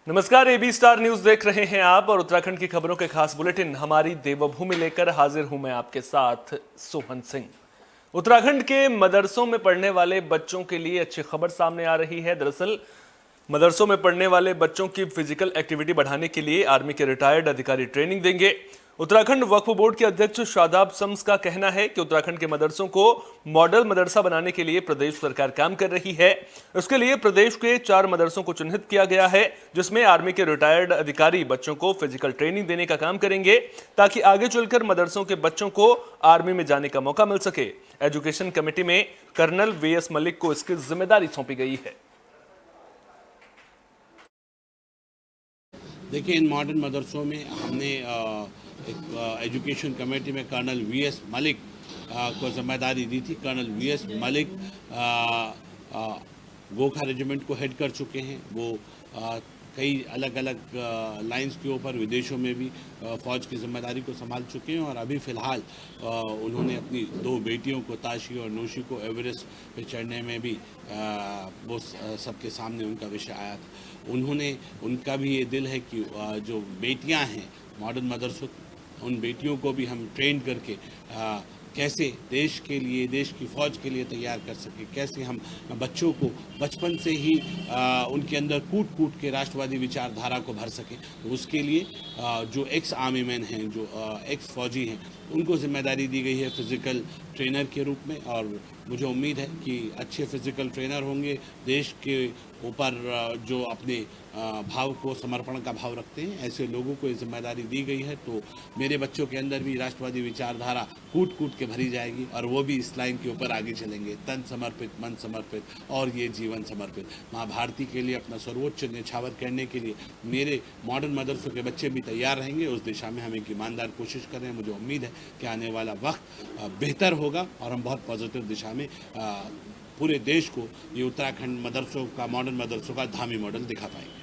नमस्कार, AB star news देख रहे हैं आप और उत्तराखंड की खबरों के खास बुलेटिन हमारी देवभूमि लेकर हाजिर हूं मैं आपके साथ सोहन सिंह। उत्तराखंड के मदरसों में पढ़ने वाले बच्चों के लिए अच्छी खबर सामने आ रही है। दरअसल मदरसों में पढ़ने वाले बच्चों की फिजिकल एक्टिविटी बढ़ाने के लिए आर्मी के रिटायर्ड अधिकारी ट्रेनिंग देंगे। उत्तराखंड वक्फ बोर्ड के अध्यक्ष शादाब शम्स का कहना है कि उत्तराखंड के मदरसों को मॉडल मदरसा बनाने के लिए प्रदेश सरकार काम कर रही है। इसके लिए प्रदेश के 4 मदरसों को चिन्हित किया गया है, जिसमें आर्मी के रिटायर्ड अधिकारी बच्चों को फिजिकल ट्रेनिंग देने का काम करेंगे ताकि आगे चलकर मदरसों के बच्चों को आर्मी में जाने का मौका मिल सके। एजुकेशन कमेटी में कर्नल वीएस मलिक को इसकी जिम्मेदारी सौंपी गई है। देखिए, इन मॉडर्न मदरसों में हमने एक एजुकेशन कमेटी में कर्नल वीएस मलिक को जिम्मेदारी दी थी। Colonel VS Malik Gorkha regiment को हेड कर चुके हैं। वो कई अलग अलग लाइंस के ऊपर विदेशों में भी फ़ौज की जिम्मेदारी को संभाल चुके हैं और अभी फ़िलहाल उन्होंने अपनी 2 बेटियों को, ताशी और नोशी को, एवरेस्ट पे चढ़ने में भी वो सबके सामने उनका विषय आया था। उनका भी ये दिल है कि जो बेटियां हैं मॉडर्न मदरसों, उन बेटियों को भी हम ट्रेन करके कैसे देश के लिए, देश की फ़ौज के लिए तैयार कर सके, कैसे हम बच्चों को बचपन से ही उनके अंदर कूट कूट के राष्ट्रवादी विचारधारा को भर सके। तो उसके लिए जो एक्स आर्मी मैन हैं, जो एक्स फौजी हैं, उनको जिम्मेदारी दी गई है फिज़िकल ट्रेनर के रूप में। और मुझे उम्मीद है कि अच्छे फिज़िकल ट्रेनर होंगे, देश के ऊपर जो अपने भाव को, समर्पण का भाव रखते हैं, ऐसे लोगों को ये जिम्मेदारी दी गई है। तो मेरे बच्चों के अंदर भी राष्ट्रवादी विचारधारा कूट कूट के भरी जाएगी और वो भी इस लाइन के ऊपर आगे चलेंगे, तन समर्पित, मन समर्पित और ये जीवन समर्पित। माँ भारती के लिए अपना सर्वोच्च न्यौछावर करने के लिए मेरे मॉडर्न मदरसों के बच्चे भी तैयार रहेंगे। उस दिशा में हम एक ईमानदार कोशिश कर रहे हैं। मुझे उम्मीद है कि आने वाला वक्त बेहतर होगा और हम बहुत पॉजिटिव दिशा में पूरे देश को ये उत्तराखंड मदरसों का, मॉडर्न मदरसों का धामी मॉडल दिखा पाएंगे।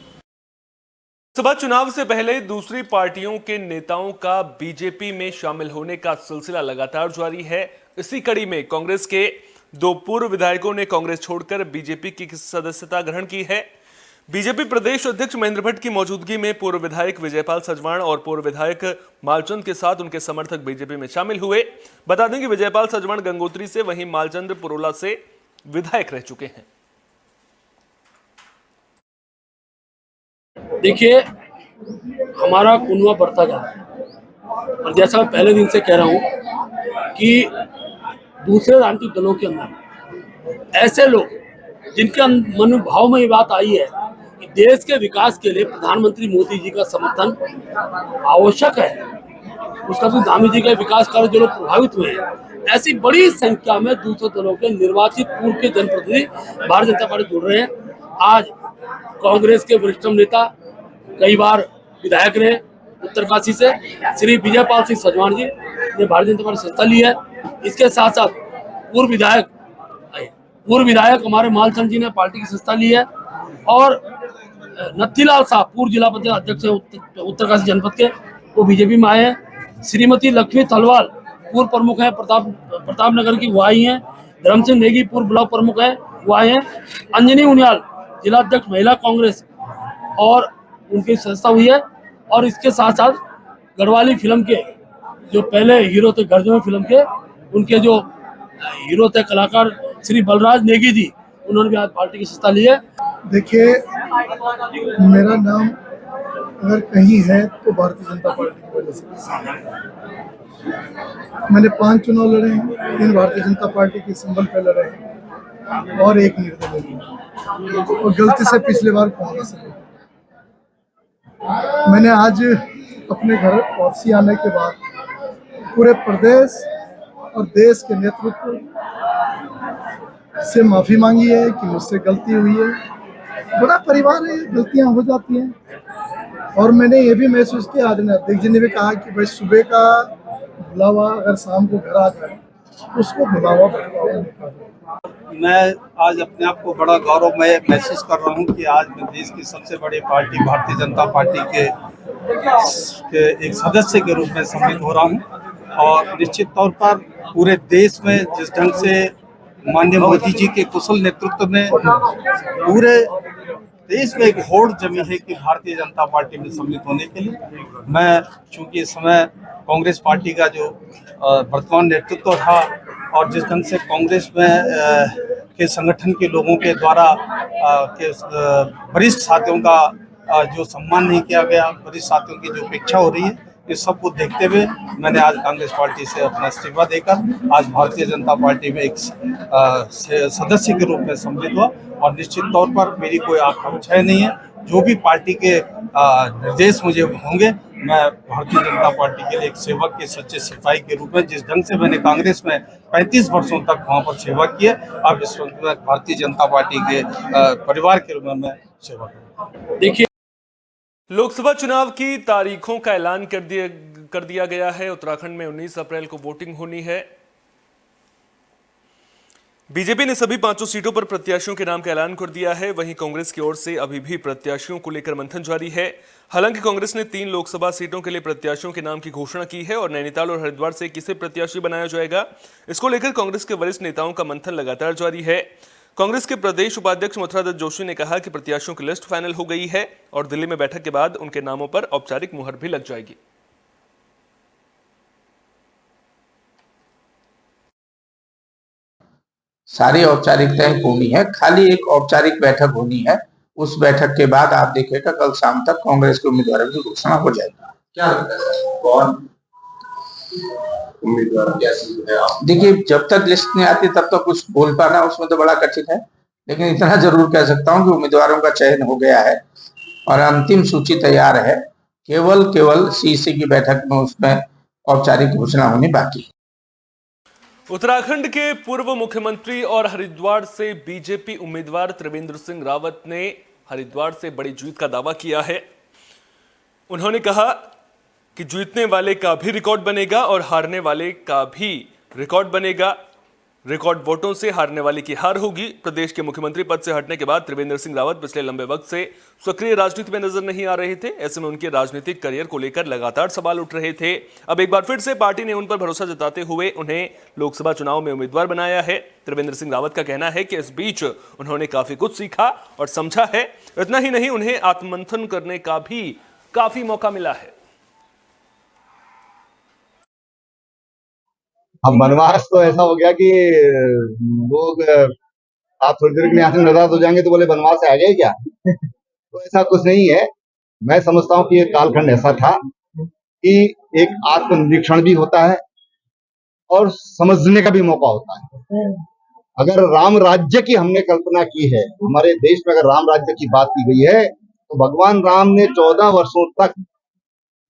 लोकसभा चुनाव से पहले दूसरी पार्टियों के नेताओं का बीजेपी में शामिल होने का सिलसिला लगातार जारी है। इसी कड़ी में कांग्रेस के 2 पूर्व विधायकों ने कांग्रेस छोड़कर बीजेपी की सदस्यता ग्रहण की है। बीजेपी प्रदेश अध्यक्ष महेंद्र भट्ट की मौजूदगी में पूर्व विधायक विजयपाल सजवाण और पूर्व विधायक मालचंद के साथ उनके समर्थक बीजेपी में शामिल हुए। बता दें कि विजयपाल सजवाण गंगोत्री से, वहीं मालचंद पुरोला से विधायक रह चुके हैं। देखिए, हमारा कुनवा बढ़ता जा रहा है और जैसा मैं पहले दिन से कह रहा हूं कि दूसरे राजनीतिक दलों के अंदर ऐसे लोग जिनके मनोभाव में ये बात आई है कि देश के विकास के लिए प्रधानमंत्री मोदी जी का समर्थन आवश्यक है, उसका भी धामी जी का विकास कार्य जो लोग प्रभावित हुए हैं, ऐसी बड़ी संख्या में दूसरे दलों के निर्वाचित पूर्व के जनप्रतिनिधि भारतीय जनता पार्टी जुड़ रहे हैं। आज कांग्रेस के वरिष्ठ नेता, कई बार विधायक रहे उत्तरकाशी से, श्री विजयपाल सिंह सजवाण जी ने भारतीय जनता पार्टी सत्ता ली है। इसके साथ साथ पूर्व विधायक हमारे मालचंद जी ने पार्टी की सत्ता ली है और नथीलाल साहब पूर्व जिला पंचायत अध्यक्ष उत्तरकाशी जनपद के, वो बीजेपी में आए हैं। श्रीमती लक्ष्मी तलवाल पूर्व प्रमुख है प्रताप नगर की, वो आई हैं। धर्म सिंह नेगी पूर्व ब्लॉक प्रमुख है, वो आए हैं। अंजनी उनियाल जिला अध्यक्ष महिला कांग्रेस और उनकी सदस्यता हुई है। और इसके साथ साथ गढ़वाली फिल्म के जो पहले हीरो थे, गर्जों फिल्म के, उनके जो हीरो थे कलाकार श्री बलराज नेगी जी, उन्होंने भी आज पार्टी की सदस्यता ली है। देखिए, मेरा नाम अगर कहीं है तो भारतीय जनता पार्टी की वजह से। मैंने 5 चुनाव लड़े हैं, 3 भारतीय जनता पार्टी के सिंबल पे लड़े हैं और 1 निर्दलीय, और गलती से पिछले बार कांग्रेस से। मैंने आज अपने घर वापसी आने के बाद पूरे प्रदेश और देश के नेतृत्व से माफ़ी मांगी है कि मुझसे गलती हुई है। बड़ा परिवार है, गलतियां हो जाती हैं। और मैंने ये भी महसूस किया, आज अध्यक्ष जी ने भी कहा कि भाई सुबह का बुलावा अगर शाम को घर आ जाए, उसको बुलावा भटकावा। मैं आज अपने आप को बड़ा गौरवमय महसूस कर रहा हूं कि आज मैं देश की सबसे बड़ी पार्टी भारतीय जनता पार्टी के एक सदस्य के रूप में सम्मिलित हो रहा हूं। और निश्चित तौर पर पूरे देश में जिस ढंग से माननीय मोदी जी के कुशल नेतृत्व में पूरे देश में एक होड़ जमी है कि भारतीय जनता पार्टी में सम्मिलित होने के लिए। मैं चूंकि इस समय कांग्रेस पार्टी का जो वर्तमान नेतृत्व था और जिस ढंग से कांग्रेस में के संगठन के लोगों के द्वारा के वरिष्ठ साथियों का जो सम्मान नहीं किया गया, वरिष्ठ साथियों की जो उपेक्षा हो रही है, इस सब को देखते हुए मैंने आज कांग्रेस पार्टी से अपना इस्तीफा देकर आज भारतीय जनता पार्टी में एक सदस्य के रूप में सम्मिलित हुआ। और निश्चित तौर पर मेरी कोई आकांक्षा नहीं है, जो भी पार्टी के निर्देश मुझे होंगे, मैं भारतीय जनता पार्टी के लिए एक सेवक के सच्चे सिपाही के रूप में, जिस ढंग से मैंने कांग्रेस में 35 वर्षों तक वहां पर सेवा की है, अब इस वक्त मैं भारतीय जनता पार्टी के परिवार के रूप में मैं सेवा करूँ। देखिए, लोकसभा चुनाव की तारीखों का ऐलान कर दिया गया है। उत्तराखंड में 19 अप्रैल को वोटिंग होनी है। बीजेपी ने सभी 5 सीटों पर प्रत्याशियों के नाम का ऐलान कर दिया है। वहीं कांग्रेस की ओर से अभी भी प्रत्याशियों को लेकर मंथन जारी है। हालांकि कांग्रेस ने 3 लोकसभा सीटों के लिए प्रत्याशियों के नाम की घोषणा की है और नैनीताल और हरिद्वार से किसे प्रत्याशी बनाया जाएगा, इसको लेकर कांग्रेस के वरिष्ठ नेताओं का मंथन लगातार जारी है। कांग्रेस के प्रदेश उपाध्यक्ष मथुरा दत्त जोशी ने कहा कि प्रत्याशियों की लिस्ट फाइनल हो गई है और दिल्ली में बैठक के बाद उनके नामों पर औपचारिक मुहर भी लग जाएगी। सारी औपचारिकताएं पूरी है, खाली एक औपचारिक बैठक होनी है। उस बैठक के बाद आप देखिएगा कल शाम तक कांग्रेस के उम्मीदवारों की घोषणा हो जाएगी। क्या लगता है सर, कौन उम्मीदवार है? देखिए, जब तक लिस्ट नहीं आती तब तक कुछ बोल पाना उसमें तो बड़ा कठिन है, लेकिन इतना जरूर कह सकता हूं कि उम्मीदवारों का चयन हो गया है और अंतिम सूची तैयार है। केवल सीसी की बैठक में उसमें औपचारिक घोषणा होनी बाकी है। उत्तराखंड के पूर्व मुख्यमंत्री और हरिद्वार से बीजेपी उम्मीदवार त्रिवेंद्र सिंह रावत ने हरिद्वार से बड़ी जीत का दावा किया है। उन्होंने कहा कि जीतने वाले का भी रिकॉर्ड बनेगा और हारने वाले का भी रिकॉर्ड बनेगा। रिकॉर्ड वोटों से हारने वाले की हार होगी। प्रदेश के मुख्यमंत्री पद से हटने के बाद त्रिवेंद्र सिंह रावत पिछले लंबे वक्त से सक्रिय राजनीति में नजर नहीं आ रहे थे। ऐसे में उनके राजनीतिक करियर को लेकर लगातार सवाल उठ रहे थे। अब एक बार फिर से पार्टी ने उन पर भरोसा जताते हुए उन्हें लोकसभा चुनाव में उम्मीदवार बनाया है। त्रिवेंद्र सिंह रावत का कहना है कि इस बीच उन्होंने काफी कुछ सीखा और समझा है। इतना ही नहीं, उन्हें आत्ममंथन करने का भी काफी मौका मिला है। अब वनवास तो ऐसा हो गया कि लोग आप थोड़ी देर के लिए यहाँ से नाराज हो जाएंगे तो बोले वनवास से आ गए क्या? तो ऐसा कुछ नहीं है। मैं समझता हूँ कि ये कालखंड ऐसा था कि एक आत्मनिरीक्षण भी होता है और समझने का भी मौका होता है। अगर राम राज्य की हमने कल्पना की है, हमारे देश में अगर राम राज्य की बात की गई है, तो भगवान राम ने 14 वर्षों तक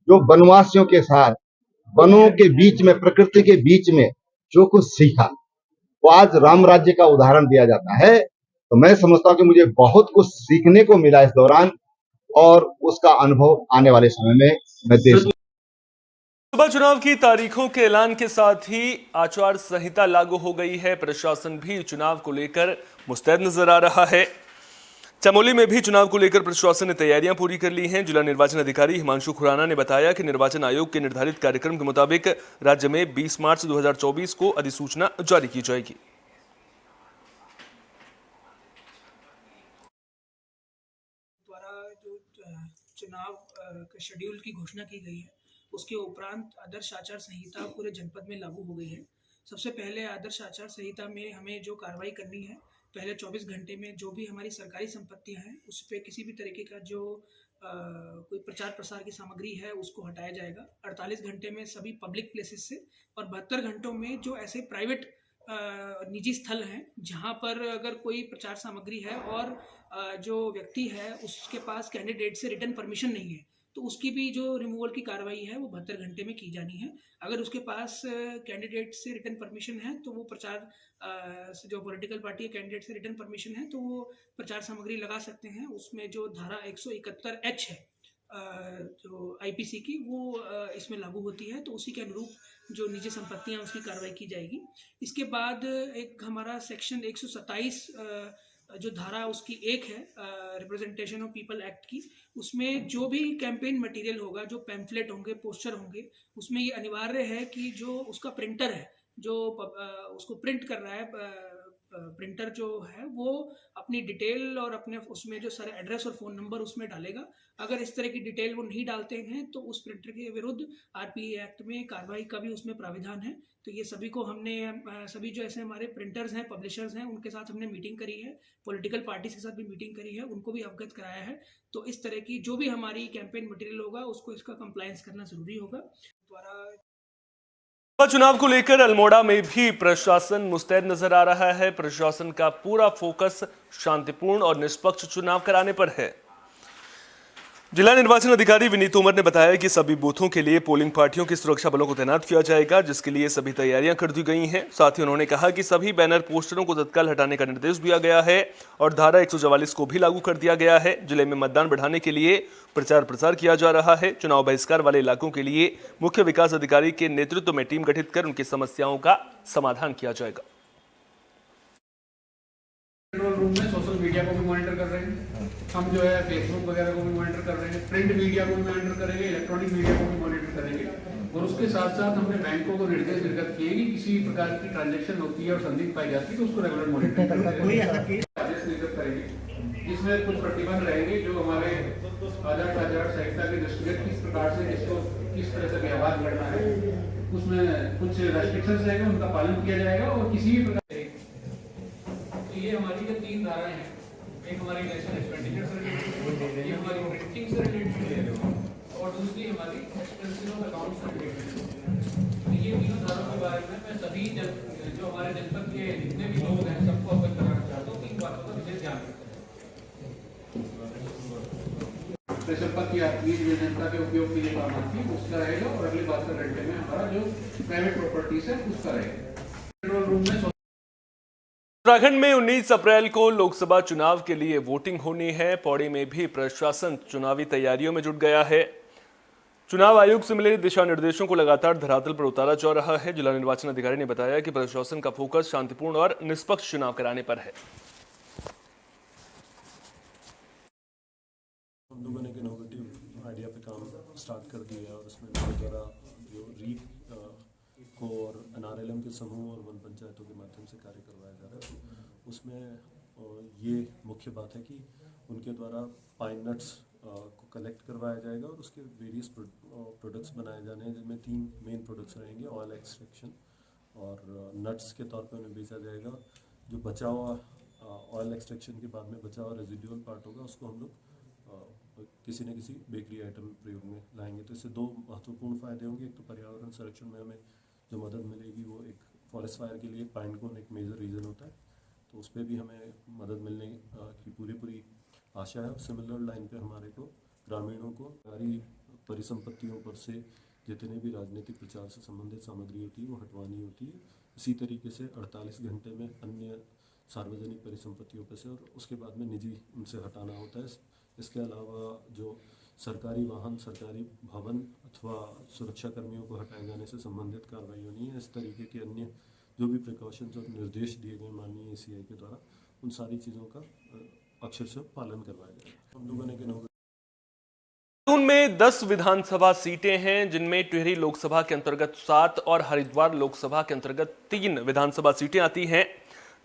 जो वनवासियों के साथ वनों के बीच में, प्रकृति के बीच में जो कुछ सीखा, वो आज राम राज्य का उदाहरण दिया जाता है। तो मैं समझता हूं कि मुझे बहुत कुछ सीखने को मिला इस दौरान और उसका अनुभव आने वाले समय में मैं दे सकूं। लोकसभा चुनाव की तारीखों के ऐलान के साथ ही आचार संहिता लागू हो गई है। प्रशासन भी चुनाव को लेकर मुस्तैद नजर आ रहा है। चमोली में भी चुनाव को लेकर प्रशासन ने तैयारियां पूरी कर ली हैं। जिला निर्वाचन अधिकारी हिमांशु खुराना ने बताया कि निर्वाचन आयोग के निर्धारित कार्यक्रम के मुताबिक राज्य में 20 मार्च 2024 को अधिसूचना जारी की जाएगी। द्वारा जो चुनाव के शेड्यूल की घोषणा की गई है, उसके उपरांत आदर्श आचार संहिता पूरे जनपद में लागू हो गई है। सबसे पहले आदर्श आचार संहिता में हमें जो कार्रवाई करनी है, पहले 24 घंटे में जो भी हमारी सरकारी संपत्तियां हैं उस पर किसी भी तरीके का जो कोई प्रचार प्रसार की सामग्री है उसको हटाया जाएगा। 48 घंटे में सभी पब्लिक प्लेसेस से और 72 घंटों में जो ऐसे प्राइवेट निजी स्थल हैं जहां पर अगर कोई प्रचार सामग्री है और जो व्यक्ति है उसके पास कैंडिडेट से रिटर्न परमिशन नहीं है, तो उसकी भी जो रिमूवल की कार्रवाई है वो 72 घंटे में की जानी है। अगर उसके पास कैंडिडेट से रिटर्न परमिशन है तो वो प्रचार जो पॉलिटिकल पार्टी कैंडिडेट से रिटर्न परमिशन है तो वो प्रचार सामग्री लगा सकते हैं। उसमें जो धारा 171H है जो आईपीसी की, वो इसमें लागू होती है, तो उसी के अनुरूप जो निजी संपत्तियां उसकी कार्रवाई की जाएगी। इसके बाद एक हमारा सेक्शन 127 जो धारा उसकी एक है रिप्रेजेंटेशन ऑफ पीपल एक्ट की, उसमें जो भी कैंपेन मटेरियल होगा, जो पैम्फलेट होंगे, पोस्टर होंगे, उसमें ये अनिवार्य है कि जो उसका प्रिंटर है जो उसको प्रिंट कर रहा है प्रिंटर जो है वो अपनी डिटेल और अपने उसमें जो सारे एड्रेस और फ़ोन नंबर उसमें डालेगा। अगर इस तरह की डिटेल वो नहीं डालते हैं तो उस प्रिंटर के विरुद्ध आरपीए एक्ट में कार्रवाई का भी उसमें प्राविधान है। तो ये सभी को हमने सभी जो ऐसे हमारे प्रिंटर्स हैं, पब्लिशर्स हैं, उनके साथ हमने मीटिंग करी है, पॉलिटिकल पार्टीज के साथ भी मीटिंग करी है, उनको भी अवगत कराया है। तो इस तरह की जो भी हमारी कैंपेन मटेरियल होगा उसको इसका कंप्लायंस करना ज़रूरी होगा। द्वारा चुनाव को लेकर अल्मोड़ा में भी प्रशासन मुस्तैद नजर आ रहा है। प्रशासन का पूरा फोकस शांतिपूर्ण और निष्पक्ष चुनाव कराने पर है। जिला निर्वाचन अधिकारी विनीत तोमर ने बताया कि सभी बूथों के लिए पोलिंग पार्टियों की सुरक्षा बलों को तैनात किया जाएगा, जिसके लिए सभी तैयारियां कर दी गई हैं। साथ ही उन्होंने कहा कि सभी बैनर पोस्टरों को तत्काल हटाने का निर्देश दिया गया है और धारा 144 को भी लागू कर दिया गया है। जिले में मतदान बढ़ाने के लिए प्रचार प्रसार किया जा रहा है। चुनाव बहिष्कार वाले इलाकों के लिए मुख्य विकास अधिकारी के नेतृत्व में टीम गठित कर उनकी समस्याओं का समाधान किया जाएगा। कंट्रोल रूम में सोशल मीडिया को भी मॉनिटर कर रहे हैं, हम जो है फेसबुक वगैरह को भी मॉनिटर कर रहे हैं, प्रिंट मीडिया को भी मॉनिटर करेंगे, इलेक्ट्रॉनिक मीडिया को भी मॉनिटर करेंगे। और उसके साथ साथ हमने बैंकों को निर्देश निर्गत किए कि किसी प्रकार की ट्रांजैक्शन होती है और संदिग्ध पाई जाती है तो उसको रेगुलर मॉनिटरिंग करेंगे, आदेश निर्गत करेंगे। इसमें कुछ प्रतिबंध रहेंगे जो हमारे आदर्श आचार संहिता के दृष्टिगत किस प्रकार से जिसको किस तरह से व्यवहार करना है, उसमें कुछ रेस्ट्रिक्शंस रहेंगे, उनका पालन किया जाएगा। और किसी भी प्रकार ये हमारी जो 3 धाराएं हैं, एक हमारी नेशनल एक्सपेंडिचर से रिलेटेड, ये हमारी प्रिंटिंग से रिलेटेड और दूसरी हमारी एक्सपेंसिव ऑफ अकाउंट से रिलेटेड। तो ये तीनों धाराओं के बारे में मैं सभी जो हमारे जनपद के जितने भी लोग हैं सबको अवगत कराना चाहता हूँ कि इन बातों का विशेष ध्यान रखें। प्रेशर पथ या जनता के उपयोग के लिए काम आती है उसका रहेगा और अगले 72 घंटे में हमारा जो प्राइवेट प्रॉपर्टीज है उसका रहेगा। कंट्रोल रूम में उत्तराखंड में 19 अप्रैल को लोकसभा चुनाव के लिए वोटिंग होनी है। पौड़ी में भी प्रशासन चुनावी तैयारियों में जुट गया है। चुनाव आयोग से मिले दिशा निर्देशों को लगातार धरातल पर उतारा जा रहा है। जिला निर्वाचन अधिकारी ने बताया कि प्रशासन का फोकस शांतिपूर्ण और निष्पक्ष चुनाव कराने पर है। हम लोगों ने एक इनोवेटिव आइडिया पे काम स्टार्ट कर दिया है और उसमें द्वारा जो रीट को और NRLM के समूह और वन पंचायतों के माध्यम से कार्य करवाया जा रहा है। उसमें ये मुख्य बात है कि उनके द्वारा पाइन नट्स को कलेक्ट करवाया जाएगा और उसके वेरियस प्रोडक्ट्स बनाए जाने हैं, जिनमें 3 मेन प्रोडक्ट्स रहेंगे। ऑयल एक्सट्रैक्शन और नट्स के तौर पे उन्हें बेचा जाएगा। जो बचा हुआ ऑयल एक्सट्रैक्शन के बाद में बचा हुआ रेजिडुअल पार्ट होगा उसको हम लोग किसी न किसी बेकरी आइटम प्रयोग में लाएंगे। तो इससे 2 महत्वपूर्ण फायदे होंगे। एक तो पर्यावरण संरक्षण में हमें जो मदद मिलेगी, वो एक फॉरेस्ट फायर के लिए पाइन कोन एक मेजर रीज़न होता है, तो उस पर भी हमें मदद मिलने की पूरी आशा है। सिमिलर लाइन पे हमारे को ग्रामीणों को सारी परिसंपत्तियों पर से जितने भी राजनीतिक प्रचार से संबंधित सामग्री होती है वो हटवानी होती है। इसी तरीके से 48 घंटे में अन्य सार्वजनिक परिसंपत्तियों पर से और उसके बाद में निजी उनसे हटाना होता है। इसके अलावा जो सरकारी वाहन, सरकारी भवन अथवा सुरक्षा कर्मियों को हटाए जाने से संबंधित कार्रवाई होनी है। इस तरीके के अन्य जो भी प्रिकॉशंस और निर्देश दिए गए माननीय ACI के द्वारा, उन सारी चीज़ों का अक्षरशः पालन करवाया जाएगा। हम लोगों ने देहरादून में 10 विधानसभा सीटें हैं, जिनमें टिहरी लोकसभा के अंतर्गत 7 और हरिद्वार लोकसभा के अंतर्गत 3 विधानसभा सीटें आती हैं।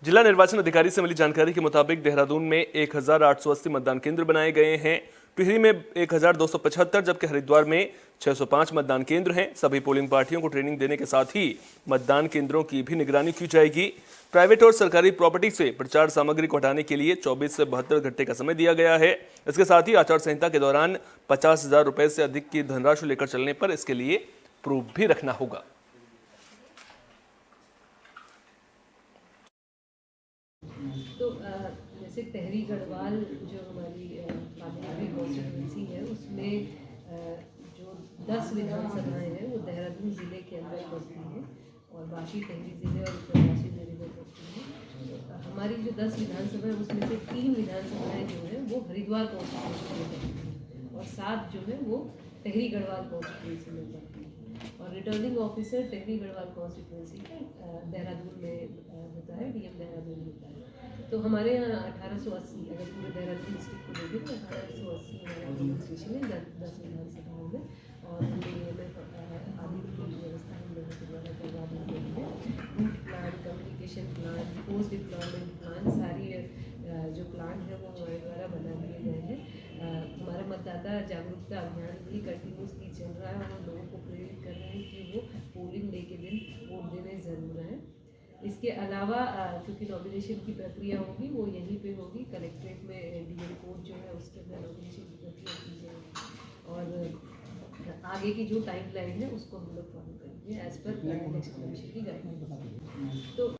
जिला निर्वाचन अधिकारी से मिली जानकारी के मुताबिक देहरादून में 1880 मतदान केंद्र बनाए गए हैं। टिहरी में 1275, जबकि हरिद्वार में 605 मतदान केंद्र हैं। सभी पोलिंग पार्टियों को ट्रेनिंग देने के साथ ही मतदान केंद्रों की भी निगरानी की जाएगी। प्राइवेट और सरकारी प्रॉपर्टी से प्रचार सामग्री को हटाने के लिए 24 से 72 घंटे का समय दिया गया है। इसके साथ ही आचार संहिता के दौरान 50,000 रुपए से अधिक की धनराशि लेकर चलने पर इसके लिए प्रूफ भी रखना होगा। तो जैसे टिहरी गढ़वाल जो हमारी पार्लियामेंट्री कॉन्स्टिट्यूंसी है, उसमें जो 10 विधानसभाएं हैं वो देहरादून ज़िले के अंदर पड़ती हैं और बाकी टिहरी ज़िले और उत्तरकाशी ज़िले में पड़ती हैं। तो हमारी जो 10 विधानसभा है उसमें से 3 विधानसभाएं जो हैं वो हरिद्वार कॉन्स्टिट्यूंसी में पड़ती हैं और 7 जो है वो टिहरी गढ़वाल कॉन्स्टिट्यूंसी में पड़ती हैं। और returning officer Tehri Garhwal constituency का देहरादून में होता है, DM देहरादून होता है। तो हमारे यहाँ 1880, अगर पूरे देहरादून डिस्ट्रिक्ट को देखें तो 1880 हमारा एडमिनिस्ट्रेशन है 10 विधानसभाओं में। और हमने आदि की व्यवस्था हम लोगों के द्वारा करवा दी गई है। Route plan, communication plan, post deployment plan सारी जो प्लान है वो हमारे द्वारा बना दिए गए हैं। हमारा मतदाता जागरूकता अभियान भी कंटिन्यूसली चल रहा है और हम लोगों को प्रेरित कर रहे हैं कि वो पोलिंग डे के दिन वोट देने ज़रूर आएँ। इसके अलावा क्योंकि नॉमिनेशन की प्रक्रिया होगी वो यहीं पे होगी, कलेक्ट्रेट में डीएम कोर्ट जो है उसके अंदर नॉमिनेशन की प्रक्रिया की जाएगी और आगे की जो टाइमलाइन है उसको हम लोग फॉलो करेंगे एज पर इलेक्शन कमीशन की गाइडलाइन। तो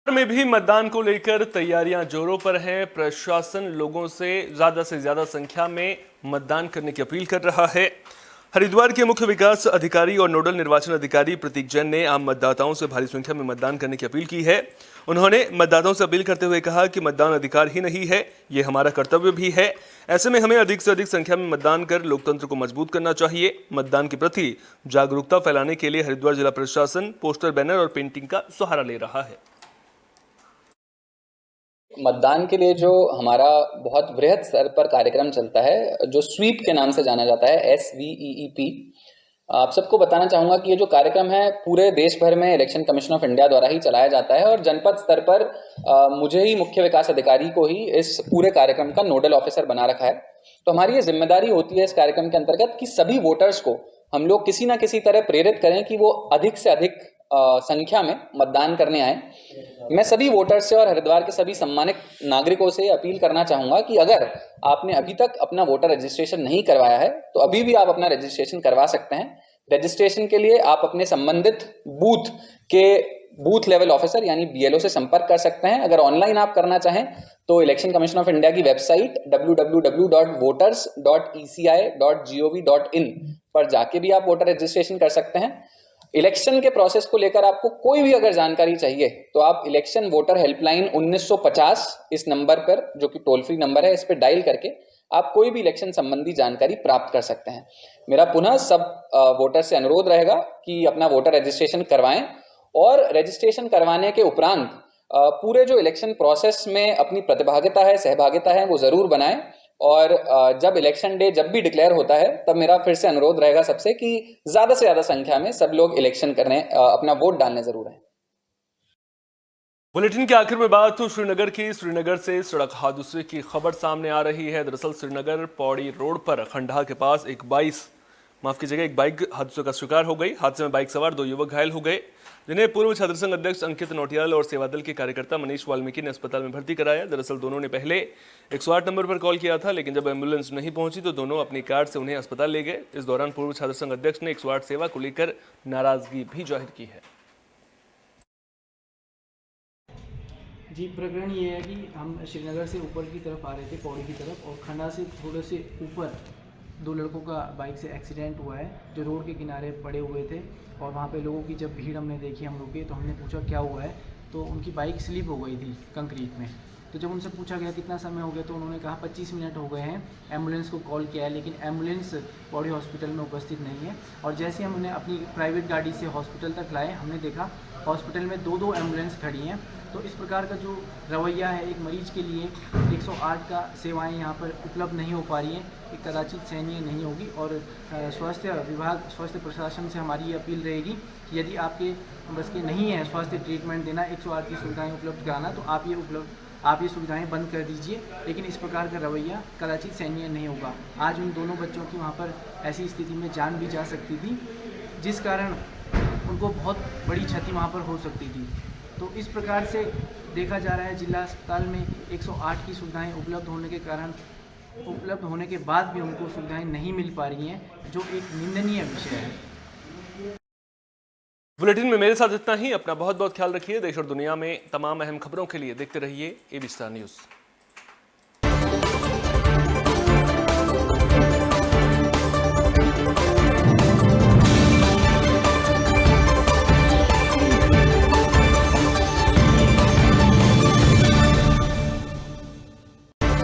में भी मतदान को लेकर तैयारियां जोरों पर हैं। प्रशासन लोगों से ज्यादा संख्या में मतदान करने की अपील कर रहा है। हरिद्वार के मुख्य विकास अधिकारी और नोडल निर्वाचन अधिकारी प्रतीक जैन ने आम मतदाताओं से भारी संख्या में मतदान करने की अपील की है। उन्होंने मतदाताओं से अपील करते हुए कहा कि मतदान अधिकार ही नहीं है, ये हमारा कर्तव्य भी है। ऐसे में हमें अधिक से अधिक संख्या में मतदान कर लोकतंत्र को मजबूत करना चाहिए। मतदान के प्रति जागरूकता फैलाने के लिए हरिद्वार जिला प्रशासन पोस्टर, बैनर और पेंटिंग का सहारा ले रहा है। मतदान के लिए जो हमारा बहुत वृहद स्तर पर कार्यक्रम चलता है, जो स्वीप के नाम से जाना जाता है, SVEEP, आप सबको बताना चाहूँगा कि ये जो कार्यक्रम है पूरे देश भर में इलेक्शन कमीशन ऑफ इंडिया द्वारा ही चलाया जाता है और जनपद स्तर पर मुझे ही मुख्य विकास अधिकारी को ही इस पूरे कार्यक्रम का नोडल ऑफिसर बना रखा है। तो हमारी ये जिम्मेदारी होती है इस कार्यक्रम के अंतर्गत कि सभी वोटर्स को हम लोग किसी ना किसी तरह प्रेरित करें कि वो अधिक से अधिक संख्या में मतदान करने आए। मैं सभी वोटर्स से और हरिद्वार के सभी सम्मानित नागरिकों से अपील करना चाहूंगा कि अगर आपने अभी तक अपना वोटर रजिस्ट्रेशन नहीं करवाया है तो अभी भी आप अपना रजिस्ट्रेशन करवा सकते हैं। रजिस्ट्रेशन के लिए आप अपने संबंधित बूथ के बूथ लेवल ऑफिसर यानी BLO से संपर्क कर सकते हैं। अगर ऑनलाइन आप करना चाहें तो इलेक्शन कमीशन ऑफ इंडिया की वेबसाइट www.voters.eci.gov.in पर जाके भी आप वोटर रजिस्ट्रेशन कर सकते हैं। इलेक्शन के प्रोसेस को लेकर आपको कोई भी अगर जानकारी चाहिए तो आप इलेक्शन वोटर हेल्पलाइन 1950 इस नंबर पर, जो कि टोल फ्री नंबर है, इस पर डायल करके आप कोई भी इलेक्शन संबंधी जानकारी प्राप्त कर सकते हैं। मेरा पुनः सब वोटर से अनुरोध रहेगा कि अपना वोटर रजिस्ट्रेशन करवाएं और रजिस्ट्रेशन करवाने के उपरांत पूरे जो इलेक्शन प्रोसेस में अपनी प्रतिभागिता है, सहभागिता है, वो जरूर बनाएं। और जब इलेक्शन डे जब भी डिक्लेयर होता है तब मेरा फिर से अनुरोध रहेगा सबसे कि ज्यादा से ज्यादा संख्या में सब लोग इलेक्शन करने, अपना वोट डालने जरूर आए। बुलेटिन के आखिर में बात तो श्रीनगर की। श्रीनगर से सड़क हादसे की खबर सामने आ रही है। दरअसल श्रीनगर पौड़ी रोड पर खंडहा के पास एक बाइक हादसे का शिकार हो गई। हादसे में बाइक सवार 2 युवक घायल हो गए, जिन्हें पूर्व छात्र संघ अध्यक्ष अंकित नौटियाल और सेवादल के कार्यकर्ता मनीष वाल्मीकि ने अस्पताल में भर्ती कराया। दरअसल दोनों ने पहले 108 नंबर पर कॉल किया था, लेकिन जब एम्बुलेंस नहीं पहुंची तो दोनों अपनी कार से उन्हें अस्पताल ले गए। इस दौरान पूर्व छात्र संघ अध्यक्ष ने 108 सेवा को लेकर नाराजगी भी जाहिर की है। जी, प्रकरण ये है कि हम श्रीनगर से ऊपर की तरफ आ रहे थे, पौड़ी की तरफ, और खंडा से थोड़े से ऊपर 2 लड़कों का बाइक से एक्सीडेंट हुआ है जो रोड के किनारे पड़े हुए थे। और वहाँ पे लोगों की जब भीड़ हमने देखी, हम रुके तो हमने पूछा क्या हुआ है, तो उनकी बाइक स्लिप हो गई थी कंक्रीट में। तो जब उनसे पूछा गया कितना समय हो गया तो उन्होंने कहा 25 मिनट हो गए हैं, एम्बुलेंस को कॉल किया है, लेकिन एम्बुलेंस पौड़ी हॉस्पिटल में उपस्थित नहीं है। और जैसे हम उन्हें अपनी प्राइवेट गाड़ी से हॉस्पिटल तक लाए, हमने देखा हॉस्पिटल में 2 एम्बुलेंस खड़ी हैं। तो इस प्रकार का जो रवैया है एक मरीज के लिए 108 का सेवाएं यहाँ पर उपलब्ध नहीं हो पा रही हैं, एक कदाचित सहनीय नहीं होगी। और स्वास्थ्य विभाग, स्वास्थ्य प्रशासन से हमारी ये अपील रहेगी कि यदि आपके बस के नहीं है स्वास्थ्य ट्रीटमेंट देना, 108 की सुविधाएं उपलब्ध कराना, तो आप ये सुविधाएं बंद कर दीजिए। लेकिन इस प्रकार का रवैया कदाचित सहनीय नहीं होगा। आज उन दोनों बच्चों की वहाँ पर ऐसी स्थिति में जान भी जा सकती थी, जिस कारण उनको बहुत बड़ी क्षति वहाँ पर हो सकती थी। तो इस प्रकार से देखा जा रहा है जिला अस्पताल में 108 की सुविधाएं उपलब्ध होने के बाद भी उनको सुविधाएं नहीं मिल पा रही हैं, जो एक निंदनीय विषय है। बुलेटिन में मेरे साथ इतना ही। अपना बहुत बहुत ख्याल रखिए। देश और दुनिया में तमाम अहम खबरों के लिए देखते रहिए एबी स्टार न्यूज़।